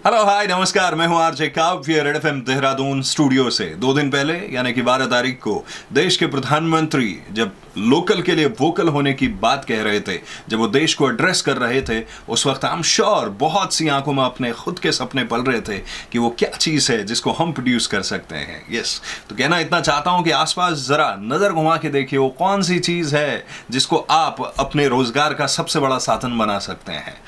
Hello hi नमस्कार, मैं हूं आरजे काव्य रेड एफएम देहरादून स्टूडियो से। 2 दिन पहले यानी कि 12 तारीख को देश के प्रधानमंत्री जब लोकल के लिए वोकल होने की बात कह रहे थे, जब वो देश को एड्रेस कर रहे थे, उस वक्त आई एम श्योर बहुत सी आंखों में अपने खुद के सपने पल रहे थे कि वो क्या चीज़ है जिसको हम प्रोड्यूस कर सकते हैं। यस, तो कहना इतना चाहता हूं कि आसपास जरा नज़र घुमा के देखिए वो कौन सी चीज़ है जिसको आप अपने रोजगार का सबसे बड़ा साधन बना सकते हैं।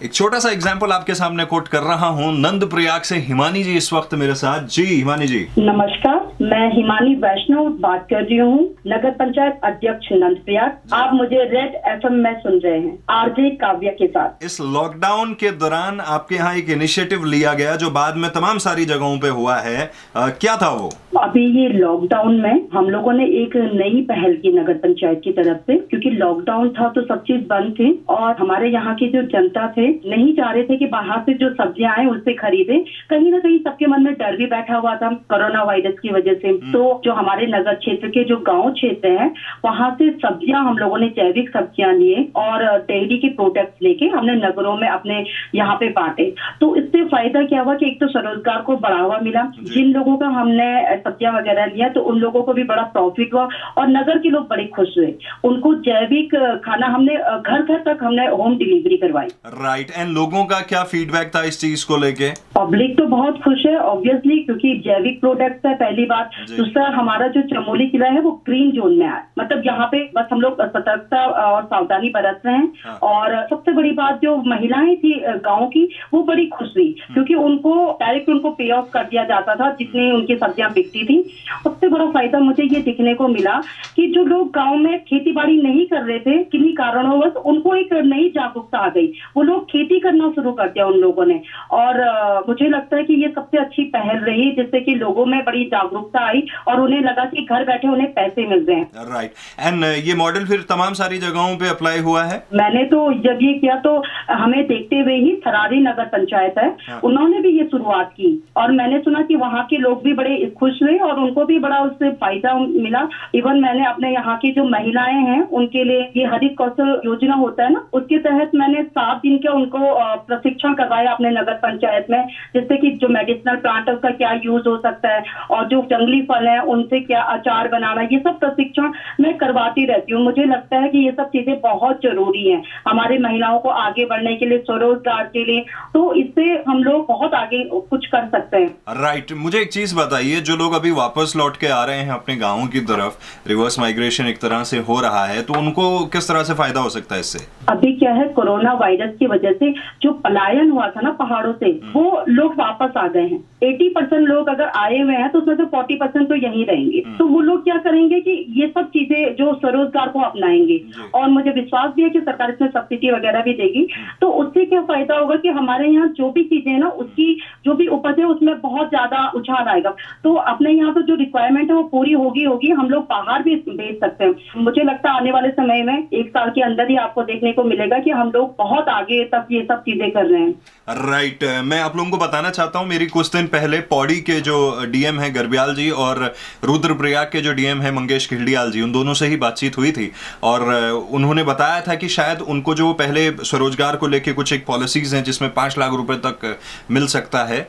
एक छोटा सा एग्जाम्पल आपके सामने कोट कर रहा हूं। नंद प्रयाग से हिमानी जी इस वक्त मेरे साथ। जी हिमानी जी। नमस्कार, मैं हिमानी वैष्णव बात कर रही हूँ, नगर पंचायत अध्यक्ष नंद प्रयाग। आप मुझे रेड एफएम में सुन रहे हैं आरजे काव्य के साथ। इस लॉकडाउन के दौरान आपके यहाँ एक इनिशिएटिव लिया गया जो बाद में तमाम सारी जगहों पे हुआ है, क्या था वो? अभी ये लॉकडाउन में हम लोगों ने एक नई पहल की नगर पंचायत की तरफ से, क्योंकि लॉकडाउन था तो सब चीज बंद थी और हमारे यहाँ की जो जनता थे नहीं चाह रहे थे कि बाहर से जो सब्जियां आए उससे खरीदे। कहीं ना कहीं सबके मन में डर भी बैठा हुआ था कोरोना वायरस की वजह से। तो जो हमारे नगर क्षेत्र के जो गांव क्षेत्र हैं वहां से सब्जियां हम लोगों ने जैविक सब्जियां लिए और डेयरी के प्रोडक्ट्स लेके हमने नगरों में अपने यहाँ पे बांटे। तो इससे फायदा क्या हुआ कि एक तो स्वरोजगार को बढ़ावा मिला, जिन लोगों का हमने सब्जियां वगैरह लिया तो उन लोगों को भी बड़ा प्रॉफिट हुआ और नगर के लोग बड़े खुश हुए। उनको जैविक खाना हमने घर घर तक हमने होम डिलीवरी करवाई। राइट, एंड लोगों का क्या फीडबैक था इस चीज को लेके? पब्लिक तो बहुत खुश है ऑब्वियसली, क्योंकि जैविक प्रोडक्ट्स है पहली बात। दूसरा, हमारा जो चमोली किला है वो ग्रीन जोन में है, मतलब यहाँ पे बस हम लोग सतर्कता और सावधानी बरत रहे हैं। हाँ। और सबसे बड़ी बात जो महिलाएं थी गाँव की वो बड़ी खुश हुई, क्योंकि उनको डायरेक्ट उनको पे ऑफ कर दिया जाता था जितनी उनकी सब्जियां बिकती थी। सबसे बड़ा फायदा मुझे ये दिखने को मिला कि जो लोग गाँव में खेती बाड़ी नहीं कर रहे थे किन्हीं कारणों उनको एक नई जागरूकता आ गई, वो लोग खेती करना शुरू कर दिया उन लोगों ने। और मुझे लगता है कि ये सबसे अच्छी पहल रही जिससे कि लोगों में बड़ी जागरूकता आई और उन्हें लगा कि घर बैठे उन्हें पैसे मिल रहे हैं। राइट, एंड ये मॉडल फिर तमाम सारी जगहों पे अप्लाई हुआ है। मैंने तो जब ये किया तो हमें देखते हुए ही थरारी नगर पंचायत है, हाँ। उन्होंने भी ये शुरुआत की और मैंने सुना कि वहाँ के लोग भी बड़े खुश हुए और उनको भी बड़ा उससे फायदा मिला। इवन मैंने अपने यहाँ की जो महिलाएं हैं उनके लिए ये हरित कौशल योजना होता है ना, उसके तहत मैंने 7 दिन का उनको प्रशिक्षण करवाया अपने नगर पंचायत में, जिससे कि जो मेडिसिनल प्लांट है उसका क्या यूज हो सकता है और जो जंगली फल है उनसे क्या अचार बनाना, ये सब प्रशिक्षण मैं करवाती रहती हूँ। मुझे लगता है कि ये सब चीजें बहुत जरूरी हैं हमारे महिलाओं को आगे बढ़ने के लिए, स्वरोजगार के लिए, तो इससे हम लोग बहुत आगे कुछ कर सकते हैं। राइट, मुझे एक चीज बताइए, जो लोग अभी वापस लौट के आ रहे हैं अपने गाँव की तरफ, रिवर्स माइग्रेशन एक तरह से हो रहा है, तो उनको किस तरह से फायदा हो सकता है इससे? अभी क्या है, कोरोना वायरस की वजह से जो पलायन हुआ था ना पहाड़ों से, वो लोग वापस आ गए हैं। 80% लोग अगर आए हुए हैं तो उसमें से 40% तो यहीं रहेंगे। तो वो लोग क्या करेंगे कि ये सब चीजें जो स्वरोजगार को अपनाएंगे और मुझे विश्वास भी है कि सरकार इसमें सब्सिडी वगैरह भी देगी। तो उससे क्या फायदा होगा कि हमारे यहाँ जो भी चीजें है ना उसकी जो भी उपज है उसमें बहुत ज्यादा उछाल आएगा। तो अपने यहाँ तो जो रिक्वायरमेंट है वो पूरी होगी, हम लोग बाहर भी भेज सकते हैं। मुझे लगता है आने वाले समय में 1 साल के अंदर ही आपको देखने को मिलेगा कि हम लोग बहुत आगे तक ये सब चीजें कर रहे हैं। राइट, मैं आप लोगों को बताना चाहता हूं, मेरी कुछ दिन पहले पौड़ी के जो डीएम है गरब्याल जी और रुद्रप्रयाग के जो डीएम है मंगेश खिल्डियाल जी, उन दोनों से ही बातचीत हुई थी और उन्होंने बताया था कि शायद उनको जो पहले स्वरोजगार को लेके कुछ एक पॉलिसीज हैं जिसमें 5 लाख रुपए तक मिल सकता है,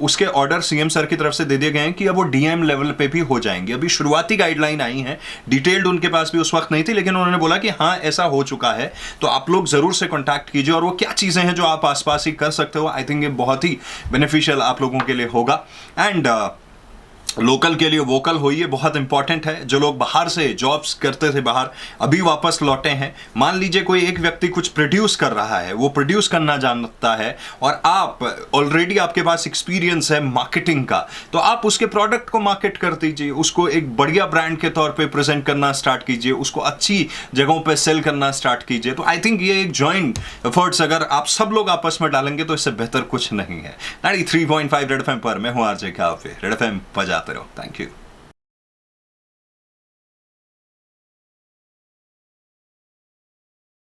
उसके ऑर्डर सीएम सर की तरफ से दे दिए गए हैं कि अब वो डीएम लेवल पे भी हो जाएंगे। अभी शुरुआती गाइडलाइन आई है, डिटेल्ड उनके पास भी उस वक्त नहीं थी, लेकिन उन्होंने बोला कि हाँ ऐसा हो चुका है। तो आप लोग जरूर से कॉन्टैक्ट कीजिए और वो क्या चीजें हैं जो आप आसपास ही कर सकते हो। आई थिंक ये बहुत ही बेनिफिशियल आप लोगों के लिए होगा। एंड लोकल के लिए वोकल होइए, बहुत इंपॉर्टेंट है। जो लोग बाहर से जॉब्स करते थे बाहर, अभी वापस लौटे हैं, मान लीजिए कोई एक व्यक्ति कुछ प्रोड्यूस कर रहा है, वो प्रोड्यूस करना जानता है और आप ऑलरेडी आपके पास एक्सपीरियंस है मार्केटिंग का, तो आप उसके प्रोडक्ट को मार्केट कर दीजिए, उसको एक बढ़िया ब्रांड के तौर पे प्रेजेंट करना स्टार्ट कीजिए, उसको अच्छी जगहों पे सेल करना स्टार्ट कीजिए। तो आई थिंक ये एक जॉइंट एफर्ट्स अगर आप सब लोग आपस में डालेंगे तो इससे बेहतर कुछ नहीं है। 93.5 रेड एफएम पर मैं हूं आरजे काव्य। रेड एफएम बजाते रहो। Thank you.